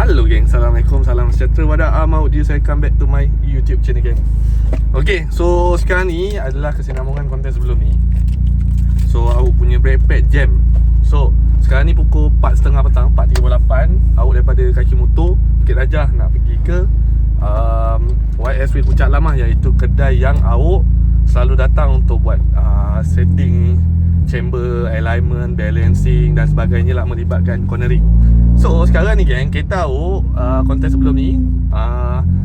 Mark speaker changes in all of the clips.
Speaker 1: Hello geng, Assalamualaikum, salam sejahtera. Wadah Ahmad dia, saya come back to my YouTube channel geng. Okay, so sekarang ni adalah kesinambungan konten sebelum ni. So awak punya brake pad jam. So sekarang ni pukul 4.30 petang, 4.38. Awak daripada kaki motor Bukit Rajah nak pergi ke YSW Puncak Lam, iaitu kedai yang awak selalu datang untuk buat setting chamber, alignment, balancing dan sebagainya lah, melibatkan cornering. So sekarang ni geng, kita tahu konten sebelum ni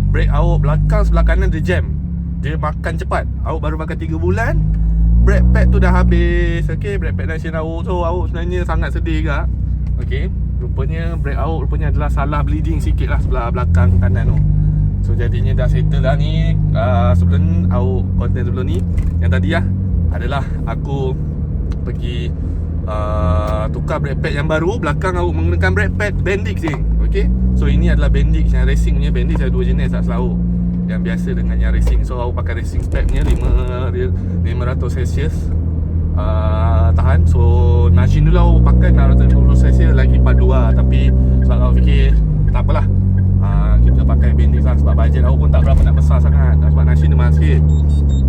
Speaker 1: brake awak belakang sebelah kanan dia jam. Dia makan cepat. Awak baru makan 3 bulan, brake pad tu dah habis. Okay, brake pad Nation awak. So awak sebenarnya sangat sedih ke. Okay, rupanya brake awak rupanya adalah salah bleeding sikit lah sebelah belakang kanan tu. So jadinya dah settle dah ni. Sebelum awak konten sebelum ni yang tadi lah adalah aku pergi tukar brake pad yang baru. Belakang awak menggunakan brake pad Bendix je. Okay, so ini adalah Bendix yang racing punya. Bendix ada 2 jenis tak selalu, yang biasa dengan yang racing. So awak pakai racing spec punya 500 Celsius tahan. So Nashin dulu awak pakai 620 Celsius lagi 42. Tapi sebab awak fikir tak apalah, kita pakai Bendix lah, sebab bajet awak pun tak berapa nak besar sangat. Sebab Nashin dia mahal sikit.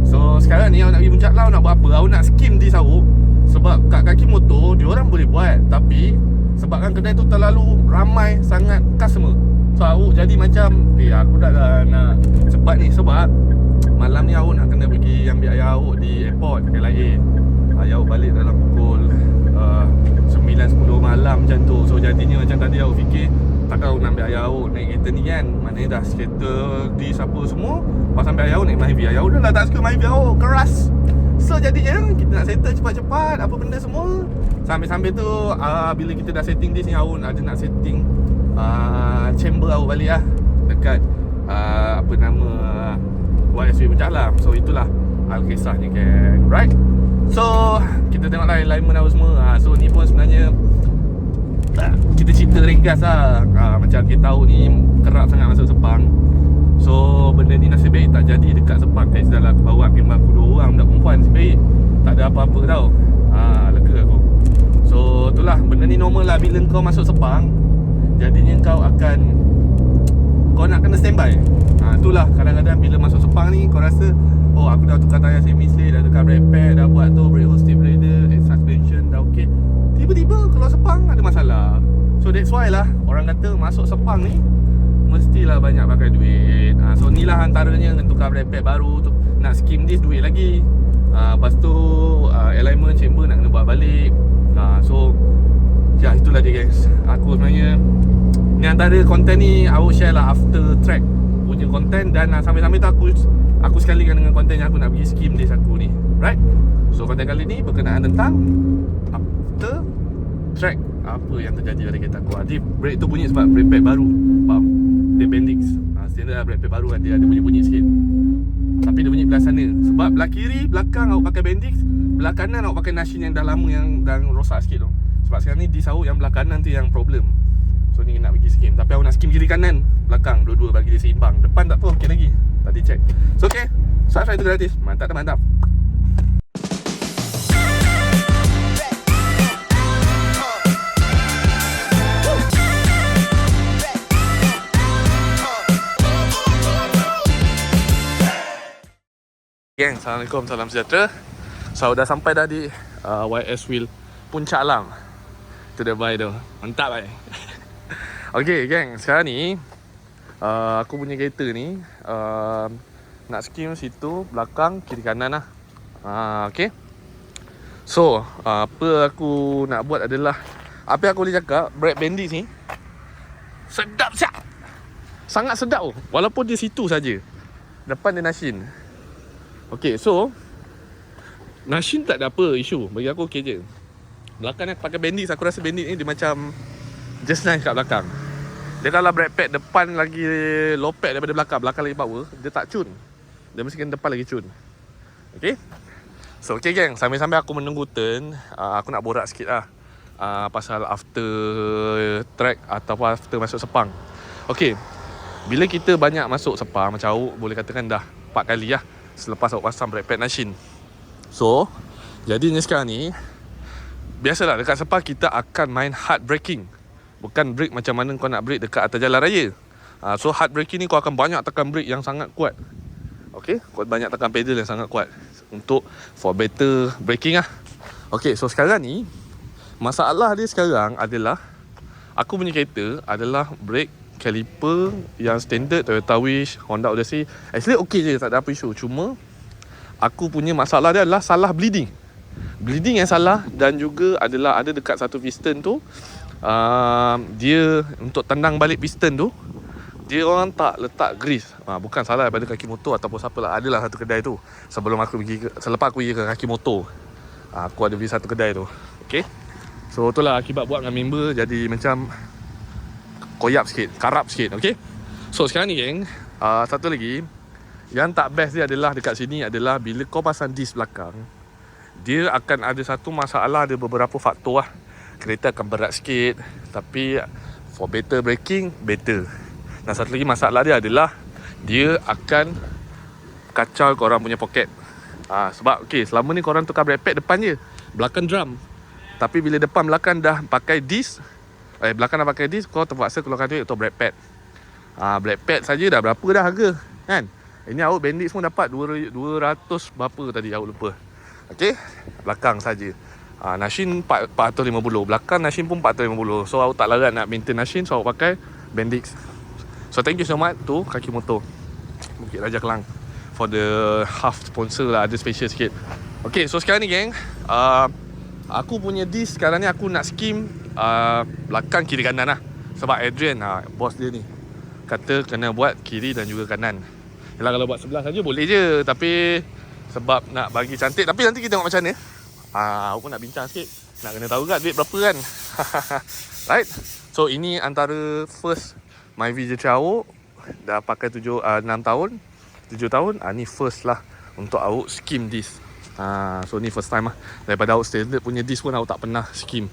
Speaker 1: So sekarang ni awak nak pergi Puncak Lau, nak buat apa? Awak nak skim dis awak. Sebab kat kaki motor diorang boleh buat, tapi sebabkan kedai tu terlalu ramai sangat customer, so awak jadi macam aku dah nak cepat ni. Sebab malam ni awak nak kena pergi ambil ayah awak di airport LIA. Ayah awak balik dalam pukul 9-10 malam macam tu. So jadinya macam tadi awak fikir takkan awak nak ambil ayah awak naik kereta ni kan, maknanya dah settle di siapa semua. Pas sampai ayah awak naik Myvi, ayah awak dah tak suka Myvi awak, keras. So jadinya kita nak settle cepat-cepat apa benda semua. Sambil-sambil tu bila kita dah setting dis ni, awak ada nak setting chamber awak balik lah dekat apa nama YSW Puncak Lam. So itulah kisahnya geng, right? So kita tengoklah alignment awak semua. So ni pun sebenarnya kita cerita ringkas lah. Macam kita tahu ni kerap sangat masuk Sepang. So benda ni nasib baik tak jadi dekat Sepang. Kat dalam aku bawa 52 orang budak perempuan, nasib baik tak ada apa-apa tau. Lega aku. So itulah, benda ni normal lah bila kau masuk Sepang. Jadinya kau nak kena standby. Itulah kadang-kadang bila masuk Sepang ni kau rasa aku dah tukar tayar semi-slip, dah tukar brake pad, dah buat tu brake hold, step radar, suspension dah okey. Tiba-tiba kalau Sepang ada masalah. So that's why lah orang kata masuk Sepang ni mestilah banyak pakai duit. So ni lah antaranya, dengan tukar brake pad baru tu, nak skim dis duit lagi. Lepas tu alignment chamber nak kena buat balik. So ya, itulah dia guys. Aku sebenarnya ni antara konten ni aku share lah after track punya konten. Dan sambil-sambil tu aku sekalikan dengan konten yang aku nak pergi skim dis aku ni, right? So konten kali ni berkenaan tentang after track, apa yang terjadi pada kereta aku. Dia brake tu bunyi sebab brake pad baru, faham? Dia Bendix, standard lah brake pad baru kan. Dia ada bunyi-bunyi sikit, tapi dia bunyi belah sana. Sebab belah kiri belakang awak pakai Bendix, belah kanan awak pakai Nashin yang dah lama, yang dah rosak sikit tu. Sebab sekarang ni dis awak yang belah kanan tu yang problem. So ni nak pergi skim, tapi awak nak skim kiri kanan belakang dua-dua bagi dia seimbang. Depan tak apa, okey lagi. Tadi check. So okey, subscribe tu gratis. Mantap dah, mantap. Geng, Assalamualaikum, salam sejahtera. So dah sampai dah di YSW Puncak Lam. Itu dah bye tu. Mantap bye. Okay geng, sekarang ni aku punya kereta ni nak skim situ belakang kiri kanan lah. Okay. So apa aku nak buat adalah, apa yang aku boleh cakap, brake Bendix ni sedap siap. Sangat sedap tu. Walaupun dia situ saja. Depan dia Nashin. Okay, so Nashin tak ada apa isu. Bagi aku okey je. Belakang ni pakai Bendix, aku rasa Bendix ni dia macam just nice kat belakang. Dia kalau brake pad depan lagi low pad daripada belakang, belakang lagi power, dia tak cun. Dia mesti kena depan lagi cun. Okay. So okay geng, sambil-sambil aku menunggu turn, aku nak borak sikit lah pasal after track ataupun after masuk Sepang. Okay, bila kita banyak masuk Sepang, macam awak boleh katakan dah 4 kali lah selepas awak pasang brake pad Nashin. So jadinya sekarang ni biasalah dekat Sepang kita akan main hard braking. Bukan brake macam mana kau nak brake dekat atas jalan raya. So hard braking ni kau akan banyak tekan brake yang sangat kuat. Okay, kau banyak tekan pedal yang sangat kuat untuk for better braking lah. Okay, so sekarang ni masalah dia sekarang adalah aku punya kereta adalah brake caliper yang standard Toyota Wish, Honda Odyssey. Actually okay je, tak ada apa isu. Cuma aku punya masalah dia adalah salah bleeding. Bleeding yang salah, dan juga adalah ada dekat satu piston tu, dia untuk tendang balik piston tu, dia orang tak letak grease. Bukan salah daripada kaki motor ataupun siapa lah. Adalah satu kedai tu sebelum aku pergi selepas aku pergi ke kaki motor, aku ada beli satu kedai tu. Okay, so itulah akibat buat dengan member, jadi macam koyap sikit, karap sikit. Okay, so sekarang ni geng, satu lagi yang tak best dia adalah dekat sini adalah bila kau pasang disk belakang, dia akan ada satu masalah, ada beberapa faktor lah. Kereta akan berat sikit, tapi for better braking, better. Dan satu lagi masalah dia adalah dia akan kacau korang punya poket. Sebab okay, selama ni korang tukar brake pad depan je, belakang drum. Tapi bila depan belakang dah pakai disc, belakang dah pakai disc, kau terpaksa keluarkan duit untuk brake pad. Brake pad saja dah berapa dah harga kan? Ini awak bandit semua dapat 200 berapa tadi awak lupa. Okay, belakang saja. Nashin 450, belakang Nashin pun 450. So awak tak larang nak maintain Nashin, so awak pakai Bendix. So thank you so much to Kaki Motor Bukit Raja Kelang for the half sponsor lah, ada special sikit. Okay, so sekarang ni geng, aku punya disc sekarang ni aku nak skim belakang kiri kanan lah. Sebab Adrian, bos dia ni, kata kena buat kiri dan juga kanan. Yalah, kalau buat sebelah saja boleh je, tapi sebab nak bagi cantik. Tapi nanti kita tengok macam mana. Aku pun nak bincang sikit, nak kena tahu kan duit berapa kan. Right, so ini antara first Myvi J3 awak. Dah pakai 6 tahun 7 tahun. Ni first lah untuk awak skim disc. So ni first time lah. Daripada awak standard punya disc pun awak tak pernah skim.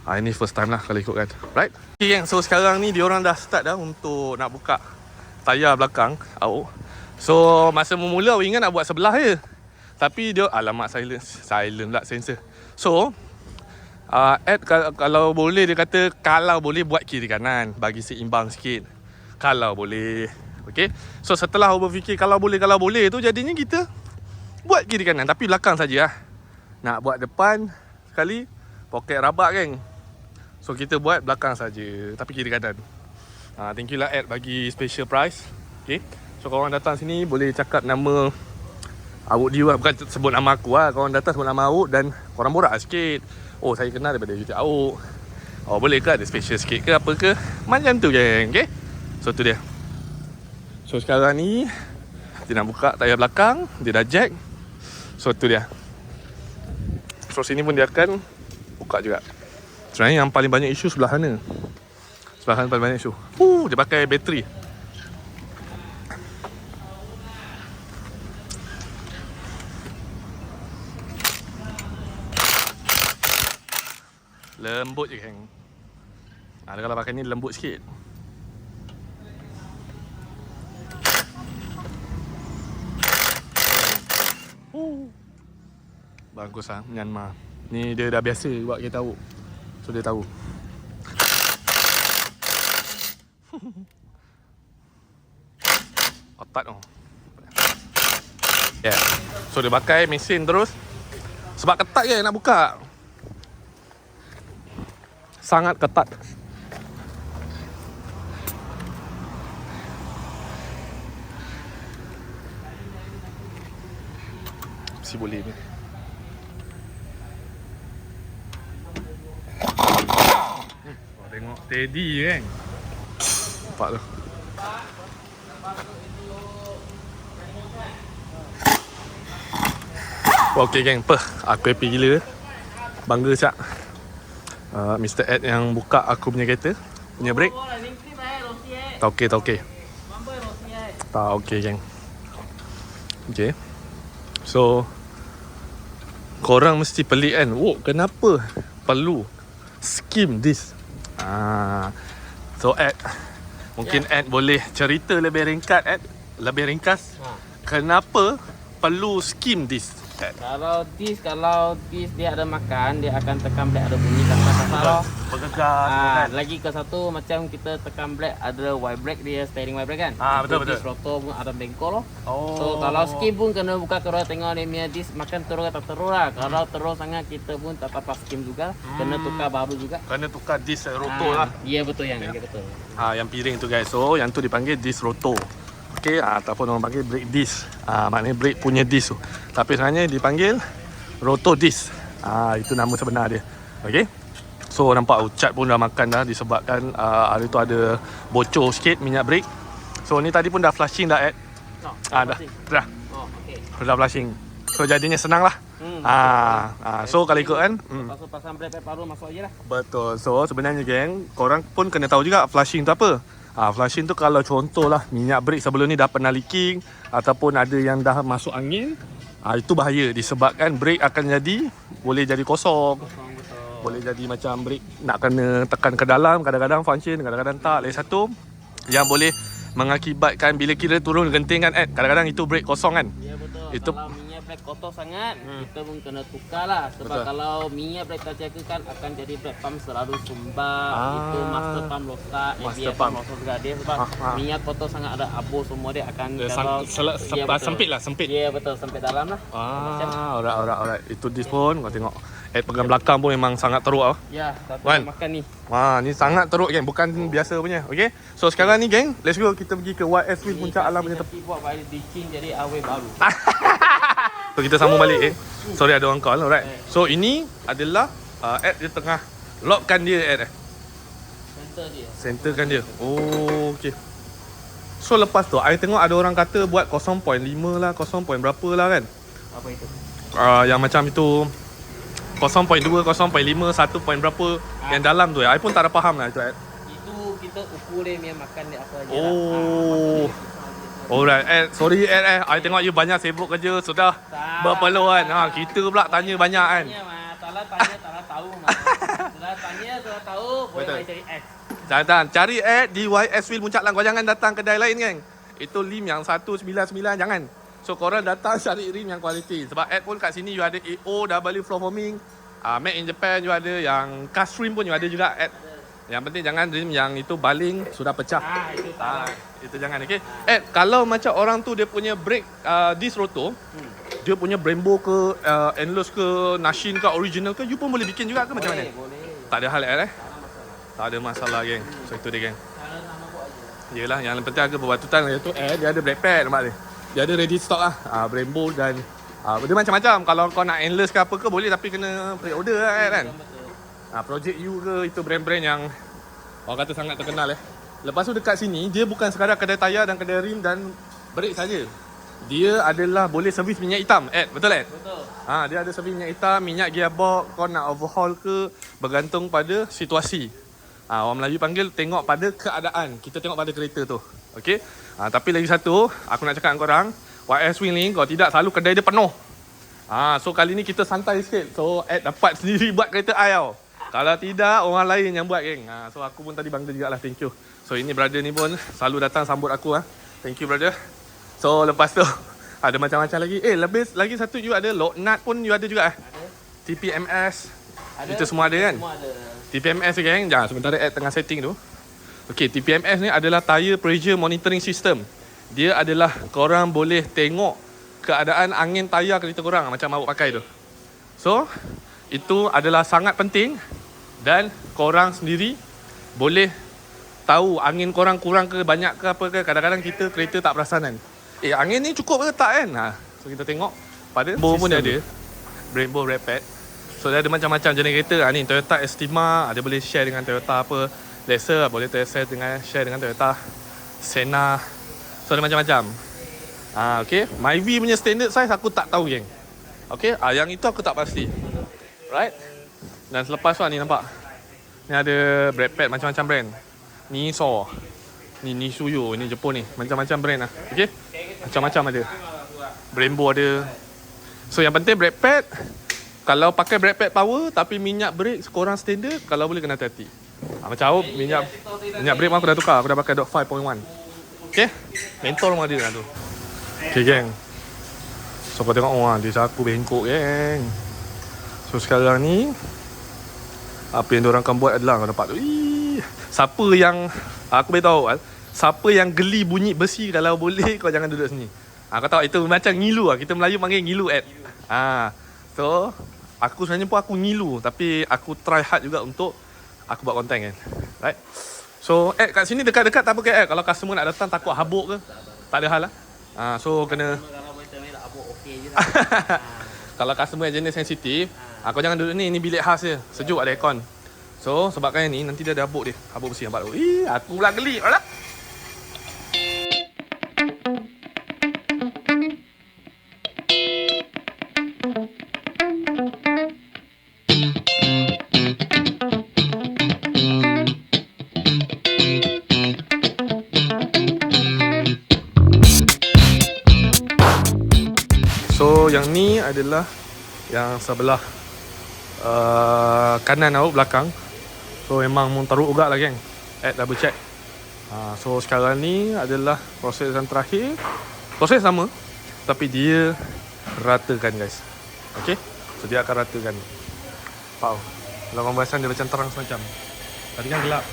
Speaker 1: Ini first time lah kalau ikutkan. Right, okay, gang. So sekarang ni diorang dah start dah untuk nak buka tayar belakang awak. So masa memula awak ingat nak buat sebelah je, tapi dia alamak silent pula sensor. So kalau boleh, dia kata kalau boleh buat kiri kanan bagi seimbang sikit, kalau boleh. Okay, so setelah aku berfikir kalau boleh tu, jadinya kita buat kiri kanan tapi belakang saja lah. Nak buat depan sekali poket rabak geng, so kita buat belakang saja tapi kiri kanan. Thank you lah Ed bagi special price. Okay, so korang datang sini boleh cakap nama awak dia lah, bukan sebut nama aku lah. Korang datang sebut nama awak dan korang borak sikit. Oh, saya kenal daripada YouTube awak. Oh, boleh ke ada special sikit ke apa ke? Macam tu geng. Okay, so tu dia. So sekarang ni dia nak buka tayar belakang, dia dah jack. So tu dia. So sini pun dia akan buka juga. Sebenarnya yang paling banyak isu sebelah sana. Sebelah sana paling banyak isu. Dia pakai bateri. Lembut je geng. Kalau pakai ni lembut sikit. Bagus lah Myanmar. Ni dia dah biasa buat kereta awak, so dia tahu. Otak tu. Yeah. So dia pakai mesin terus. Sebab ketat je nak buka. Sangat ketat. Si boleh ni. Tengok steady kan. Nampak tu. Okay geng, aku happy gila. Bangga cak. Mr. Ed yang buka aku punya kereta, punya brake. Tak okey. Tak okey geng. Okay, so korang mesti pelik kan, kenapa perlu skim this? So Ed, mungkin Ed boleh cerita lebih ringkas, Ed, lebih ringkas, kenapa perlu skim this?
Speaker 2: Kalau dis dia ada makan, dia akan tekan brake ada bunyi kasar-kasar loh.
Speaker 1: Bergegas kan.
Speaker 2: Lagi ke satu macam kita tekan brake ada wide brake, dia steering wide brake kan.
Speaker 1: Betul.
Speaker 2: Dis rotor pun ada bengkok loh.
Speaker 1: Oh.
Speaker 2: So kalau skim pun kena buka kerana tengok dia punya dis makan terus atau terus lah. Kalau terus sangat kita pun tak apa skim juga. Kena tukar baru juga.
Speaker 1: Kena tukar dis rotor lah.
Speaker 2: Iya betul yang betul.
Speaker 1: Yang piring tu guys. So yang tu dipanggil dis rotor. Okey, ataupun orang panggil brake disc. Maknanya brake punya disc tu. Tapi sebenarnya dipanggil rotor disc. Itu nama sebenar dia. Okey. So nampak cat pun dah makan dah disebabkan hari tu ada bocor sikit minyak brake. So ni tadi pun dah flushing dah dah.
Speaker 2: Oh, okey.
Speaker 1: Dah flushing. So jadinya senang lah. So kalau ikut kan
Speaker 2: Lepas tu pasang brake pad baru masuk aje lah.
Speaker 1: betul. So sebenarnya geng, korang pun kena tahu juga flushing tu apa. Flushing tu kalau contohlah minyak brake sebelum ni dah pernah leaking ataupun ada yang dah masuk angin, itu bahaya disebabkan brake akan boleh jadi kosong.
Speaker 2: Betul.
Speaker 1: Boleh jadi macam brake nak kena tekan ke dalam, kadang-kadang function, kadang-kadang tak. Lagi satu yang boleh mengakibatkan bila kita turun genting kan, kadang-kadang itu brake kosong kan.
Speaker 2: Ya betul.
Speaker 1: Itu
Speaker 2: kalau minyak brake kotor sangat, kita pun kena tukar lah. Sebab
Speaker 1: Betul.
Speaker 2: kalau minyak brake tak jaga kan akan jadi brake pump selalu sumbat. Itu master pump rosak,
Speaker 1: Master
Speaker 2: ABS
Speaker 1: pump.
Speaker 2: rosak juga dia sebab minyak kotor sangat ada abu semua dia akan
Speaker 1: sempit lah, sempit.
Speaker 2: Ya betul, sempit dalam lah.
Speaker 1: Alright. Itu dis pun kau tengok. Pegang belakang pun memang sangat teruk lah.
Speaker 2: Ya, tapi
Speaker 1: Wan.
Speaker 2: makan ni.
Speaker 1: Ni sangat teruk geng, bukan biasa punya. Okay. So sekarang ni geng, let's go kita pergi ke YS Wheel Puncak Alam punya tempat.
Speaker 2: Tapi buat balik dicing jadi awet baru.
Speaker 1: So kita sambung balik Sorry ada orang call. Alright. So ini adalah Ed dia tengah lockkan dia Ed
Speaker 2: Center dia.
Speaker 1: Centerkan dia. Oh, okay. So lepas tu I tengok ada orang kata buat 0.5 lah, 0. Berapa lah kan.
Speaker 2: Apa itu?
Speaker 1: Yang macam itu 0.2, 0.5, 1 point berapa yang dalam tu I pun tak ada faham lah itu Ed.
Speaker 2: Itu kita ukur dia punya makan dia apa aja
Speaker 1: Oh. Alright Ed, sorry Ed I tengok you banyak sibuk kerja sudah berpeluan. Kita pula tanya banyak kan.
Speaker 2: Salah tanya, salah tahu mah. Salah tanya, salah tahu, boleh
Speaker 1: Betul.
Speaker 2: main cari X.
Speaker 1: Jangan cari Ed di YS Wheel Puncak Lang. Kau jangan datang kedai lain geng. Itu lim yang 199 jangan. So korang datang cari rim yang kualiti. Sebab Ed pun kat sini you ada AOW floor foaming, made in Japan you ada, yang cast rim pun you ada juga Ed. Yang penting jangan rim yang itu baling sudah pecah.
Speaker 2: Itu salah.
Speaker 1: Itu jangan, okey. Ed, kalau macam orang tu dia punya brake disc rotor, dia punya Brembo ke endless ke Nashin ke original ke, you pun boleh bikin juga ke macam mana?
Speaker 2: Boleh.
Speaker 1: Tak ada hal Ed
Speaker 2: Tak ada masalah.
Speaker 1: Tak ada masalah geng. So itu dia geng.
Speaker 2: Cara nama buat aja.
Speaker 1: Yelah, yang penting agak berbatutan iaitu dia ada brake pad nampak dia. Dia ada ready stock lah. Brembo dan dia macam-macam. Kalau kau nak endless ke apa ke boleh, tapi kena pre-order lah kan. Project U ke, itu brand-brand yang orang kata sangat terkenal Lepas tu dekat sini dia bukan sekadar kedai tayar dan kedai rim dan brake saja. Dia adalah boleh servis minyak hitam. Betul
Speaker 2: Betul.
Speaker 1: Dia ada servis minyak hitam, minyak gearbox, kau nak overhaul ke, bergantung pada situasi. Orang Melayu panggil tengok pada keadaan. Kita tengok pada kereta tu. Okey. Tapi lagi satu, aku nak cakap dengan korang, YS Wheel ni kalau tidak selalu kedai dia penuh. So kali ni kita santai sikit. So Ed dapat sendiri buat kereta I tau. Kalau tidak orang lain yang buat geng. So aku pun tadi bangga jugalah, thank you. So ini brother ni pun selalu datang sambut aku Thank you brother. So lepas tu ada macam-macam lagi. Lebih lagi satu you ada lock nut pun you ada juga
Speaker 2: Ada.
Speaker 1: TPMS.
Speaker 2: Ada.
Speaker 1: Itu semua ada kan?
Speaker 2: Semua ada.
Speaker 1: TPMS ni geng. Jangan sementara Ed tengah setting tu. Okay, TPMS ni adalah Tire Pressure Monitoring System. Dia adalah korang boleh tengok keadaan angin tayar kereta korang macam awak pakai tu. So, itu adalah sangat penting dan korang sendiri boleh tahu angin korang kurang ke banyak ke apa ke. Kadang-kadang kita kereta tak perasan kan. Angin ni cukup ke tak kan? So, kita tengok pada Brembo pun dia ada. Brembo Rapid. So, dia ada macam-macam jenis kereta. Ni Toyota Estima, dia boleh share dengan Toyota apa. Lexus boleh share dengan Toyota Senna. So ada macam-macam. Okay. Myvi punya standard size aku tak tahu geng. Okay. Yang itu aku tak pasti. Right. Dan selepas tu ni nampak. Ni ada brake pad macam-macam brand. Ni Niso. Ni Nisuyo. Ini Jepun ni. Macam-macam brand lah. Okay. Macam-macam ada. Brembo ada. So yang penting brake pad. Kalau pakai brake pad power tapi minyak brake sekurang standard, kalau boleh kena hati-hati. Macam aku minyak brake pun aku dah tukar. Aku dah pakai dot 5.1. Okay. Mentor rumah dia lah tu. Okay geng. So So kau tengok, wah dia sapu bengkok geng. So sekarang ni apa yang diorang akan buat adalah, kau nampak tu, siapa yang aku beritahu, siapa yang geli bunyi besi, kalau boleh kau jangan duduk sini. Kau tahu itu macam ngilu Kita Melayu panggil ngilu So aku sebenarnya pun aku ngilu, tapi aku try hard juga untuk aku buat konten kan. Right. So kat sini dekat-dekat tak apa ke kalau customer nak datang takut habuk ke? Tak ada hal lah. So kena
Speaker 2: Kalau boleh termik tak habuk okey je lah.
Speaker 1: kalau customer yang jenis sensitif, kau jangan duduk ni bilik khas je. Sejuk ada aircon. So sebabkan ni nanti dia ada habuk dia. Habuk besi nampak tu. Aku pula geli. Alah. So yang ni adalah yang sebelah kanan awak belakang. So memang mau teruk juga lah geng. Double check. So sekarang ni adalah proses yang terakhir. Proses sama, tapi dia ratakan guys. Okay. So dia akan ratakan. Wow. Dalam pembahasan dia macam terang semacam. Tadi kan gelap.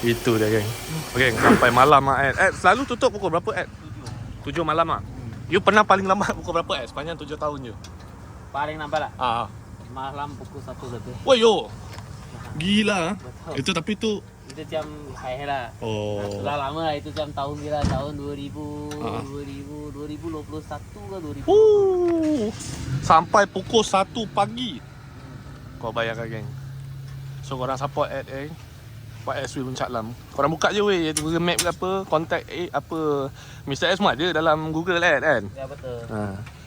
Speaker 1: Itu dia geng. Okay, sampai malam lah selalu tutup pukul berapa 7 malam lah. You pernah paling lama pukul berapa sepanjang 7 tahun je?
Speaker 2: Paling nampak lah. Malam pukul 1 lebih.
Speaker 1: Wah yo. Gila.
Speaker 2: Betul.
Speaker 1: Itu tapi tu
Speaker 2: Itu jam high lah. Sudah lama lah, itu jam tahun bila tahun 2021 ke 2000.
Speaker 1: Sampai pukul 1 pagi. Kau bayangkan geng. So korang support YSW Puncak Lam. Korang buka je weh Google Map ke apa, contact apa Mr. S semua ada dalam Google kan.
Speaker 2: Ya betul.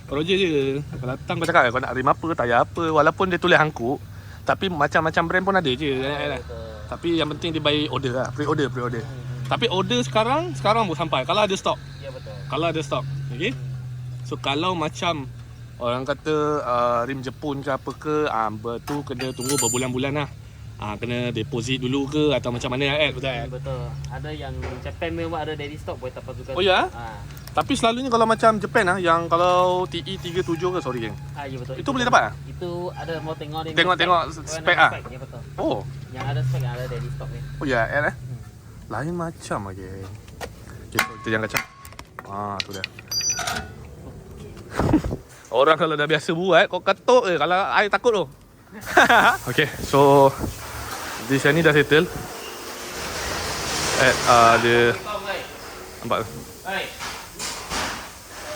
Speaker 1: Projek je. Kau datang kau cakap kau nak rim apa, tayar apa, walaupun dia tulis hangkuk, tapi macam-macam brand pun ada je. Tapi yang penting dia buy order lah, pre-order. Tapi order sekarang pun sampai kalau ada stok.
Speaker 2: Ya betul.
Speaker 1: Kalau ada stok. Okay. So kalau macam orang kata rim Jepun ke apa ke, tu kena tunggu berbulan-bulan lah. Kena deposit dulu ke atau macam mana betul
Speaker 2: Betul. Ada yang Japan memang ada daily stock boleh dapat juga.
Speaker 1: Oh ya? Tapi selalunya kalau macam Japan yang kalau TE37 ke sorry geng.
Speaker 2: Ya betul.
Speaker 1: Itu boleh dapat
Speaker 2: Itu ada mau tengok dia.
Speaker 1: Tengok spek
Speaker 2: Ya betul.
Speaker 1: Oh.
Speaker 2: Yang ada spek yang ada daily stock ni.
Speaker 1: Oh ya, lain macam lah geng. Okay, so kita jangan kacau. Tu dia. Orang kalau dah biasa buat, kau ketuk je. Kalau I takut tu. Okay, so di sini dah settle. Dia nampak tu.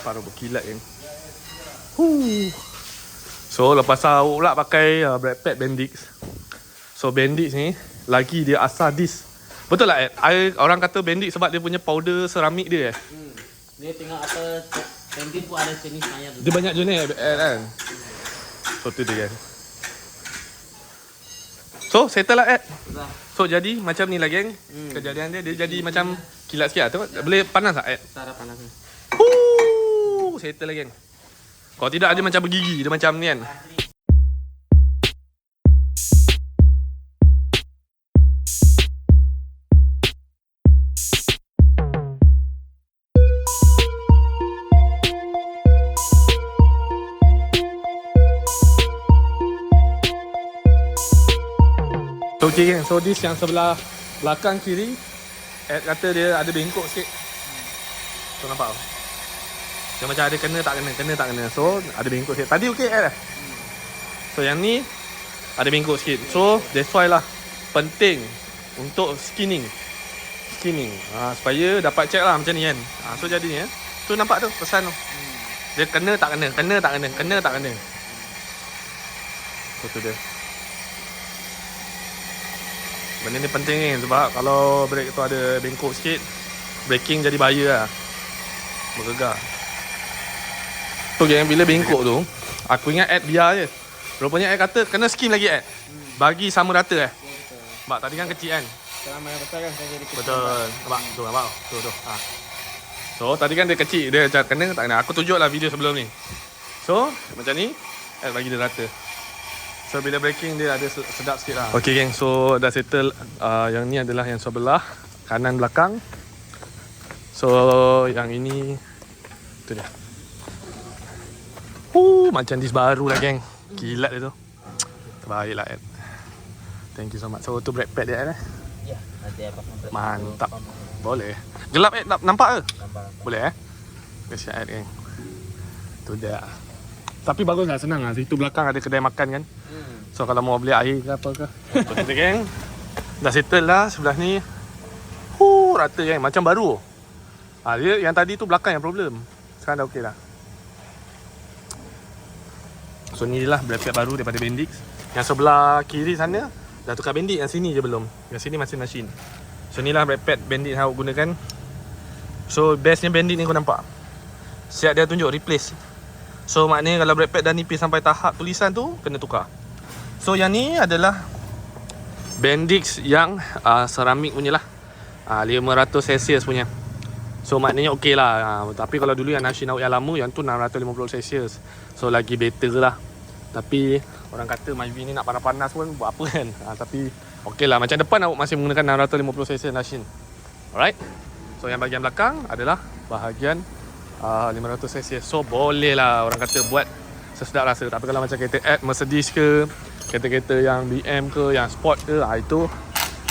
Speaker 1: Baru berkilat kan. So lepas awak pula pakai Brad Pitt Bendix. So Bendix ni lagi dia asal dis. Betul lah orang kata Bendix sebab dia punya powder seramik dia
Speaker 2: Dia tengok apa Bendix pun ada jenis banyak tu.
Speaker 1: Dia banyak jenis kan. So tu dia kan. So settle lah So jadi macam ni lah geng. Kejadian dia jadi macam kilat sikit lah. Tengok boleh panas tak
Speaker 2: Tak ada panas ni.
Speaker 1: Settle lah geng. Kalau tidak dia macam bergigi. Dia macam ni kan. So okay geng, so this yang sebelah belakang kiri kata dia ada bengkok sikit. So nampak tak? Dia macam ada kena tak kena. So ada bengkok sikit. Tadi okey lah. So yang ni ada bengkok sikit. So that's why lah penting untuk skinning. Supaya dapat check lah macam ni kan. So jadinya tu nampak tu pesan tu. Dia kena tak kena. So tu dia. Benda ni penting ni sebab kalau brake tu ada bengkok sikit, braking jadi bahaya lah. Bergegar. So geng, bila bengkok tu aku ingat biar je. Rupanya kata kena skim lagi bagi sama rata Sebab tadi kan kecil kan.
Speaker 2: Selama yang besar kan saya jadi kecil.
Speaker 1: Betul. Nampak? Tu. So tadi kan dia kecil, dia macam kena tak kena. Aku tunjuk lah video sebelum ni. So macam ni bagi dia rata. So bila braking dia ada sedap sikit lah. Okay geng, so dah settle. Yang ni adalah yang sebelah kanan belakang. So yang ini Tu dia. Macam dis baru lah geng. Kilat dia tu. Terbaik lah Ed. Thank you so much. So tu brake pad dia Ed eh.
Speaker 2: Ya, nanti apa brake.
Speaker 1: Mantap. Boleh. Gelap Ed, nampak ke?
Speaker 2: Nampak.
Speaker 1: Boleh eh. Kesian Ed geng. Tu dia. Tapi bagus lah, senang lah. Situ belakang ada kedai makan kan. So kalau mau beli air ke apa ke. Betul tu geng. Dah settle lah sebelah ni. Rata geng, macam baru. Dia yang tadi tu belakang yang problem. Sekarang dah okey dah. So ni lah brake pad baru daripada Bendix. Yang sebelah kiri sana dah tukar Bendix, yang sini je belum. Yang sini masih Nashin. So ni lah brake pad Bendix yang awak gunakan. So bestnya Bendix ni kau nampak. Siap dia tunjuk replace. So maknanya kalau brake pad dah nipis sampai tahap tulisan tu, kena tukar. So yang ni adalah Bendix yang seramik punya lah, 500 Celsius punya. So maknanya okey lah. Tapi kalau dulu yang Nashin awak yang lama, yang tu 650 Celsius. So lagi better lah. Tapi orang kata Myvi ni nak panas-panas pun buat apa kan. Tapi okey lah. Macam depan awak masih menggunakan 650 Celsius Nashin. Alright. So yang bahagian belakang adalah bahagian 500 Celsius. So boleh lah orang kata buat sesedap rasa. Tapi kalau macam kereta Mercedes ke, kereta-kereta yang BM ke, yang sport ke, itu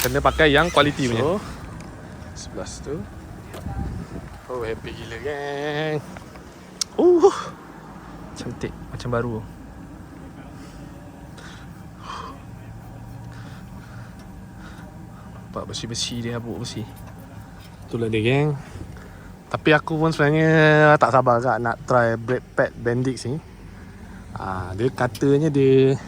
Speaker 1: kena pakai yang quality punya. So sebelah situ. Oh happy gila geng. Cantik macam baru. Nampak besi-besi dia, habuk besi. Itulah dia geng. Tapi aku pun sebenarnya tak sabar kak nak try brake pad Bendix ni. Dia katanya dia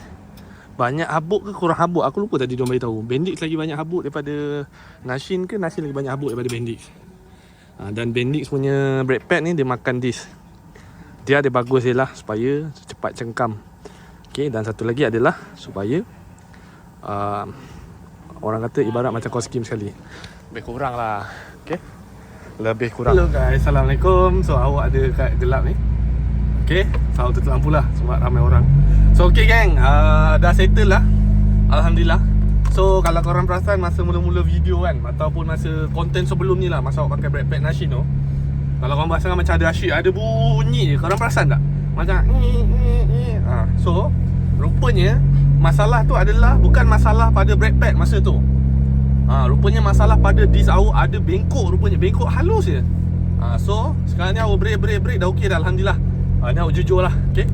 Speaker 1: banyak habuk ke kurang habuk, aku lupa tadi diorang beritahu. Bendix lagi banyak habuk daripada Nashin ke Nashin lagi banyak habuk daripada Bendix. Dan Bendix punya brake pad ni dia makan disk. Dia ada bagus je lah supaya cepat cengkam. Okay, dan satu lagi adalah supaya orang kata ibarat macam kau skim sekali. Lebih kurang lah. Okay, lebih kurang. Hello guys, Assalamualaikum. So awak ada kat gelap ni. Okay, so awak tutup lampu lah sebab ramai orang. So okay geng, dah settle lah, Alhamdulillah. So kalau korang perasan masa mula-mula video kan, ataupun masa konten sebelum ni lah, masa awak pakai brake pad Nashin tu, kalau korang perasan macam ada asyik, ada bunyi je. Korang perasan tak? Macam so rupanya masalah tu adalah bukan masalah pada brake pad masa tu. Rupanya masalah pada disk awak ada bengkok, rupanya bengkok halus je. So sekarang ni awak break dah okey dah, Alhamdulillah. Ni awak jujur lah. Okay.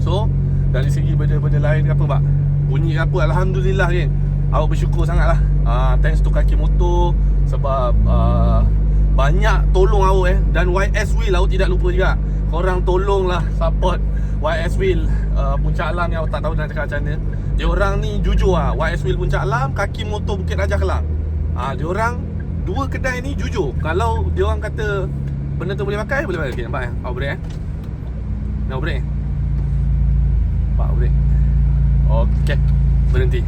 Speaker 1: So dari segi benda-benda lain ke apa bak, bunyi ke apa, Alhamdulillah kan. Awak bersyukur sangat lah. Thanks to kaki motor. Sebab banyak tolong awak dan YS Wheel awak tidak lupa juga. Korang tolonglah support YS Wheel Puncak Alam ni, awak tak tahu nak cakap macam mana. Diorang ni jujur lah. YS Wheel Puncak Alam, kaki motor Bukit Raja Kelang. Diorang dua kedai ni jujur. Kalau diorang kata benda tu boleh pakai, boleh pakai. Okay, nampak awak break nak break. Nampak break. Okay, berhenti.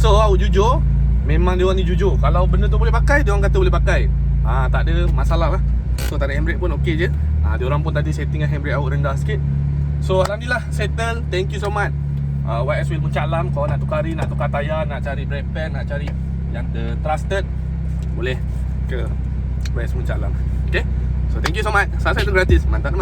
Speaker 1: So awak jujur. Memang diorang ni jujur. Kalau benda tu boleh pakai, diorang kata boleh pakai. Tak ada masalah lah. So tak ada handbrake pun okey je. Diorang pun tadi settingan handbrake awak rendah sikit. So Alhamdulillah settle. Thank you so much YS Wheel Puncak Alam. Kalau nak tukari, nak tukar tayar, nak cari brake pad, nak cari yang trusted, boleh ke YS Puncak Alam. Okay. So thank you so much. Subscribe tu gratis. Mantap.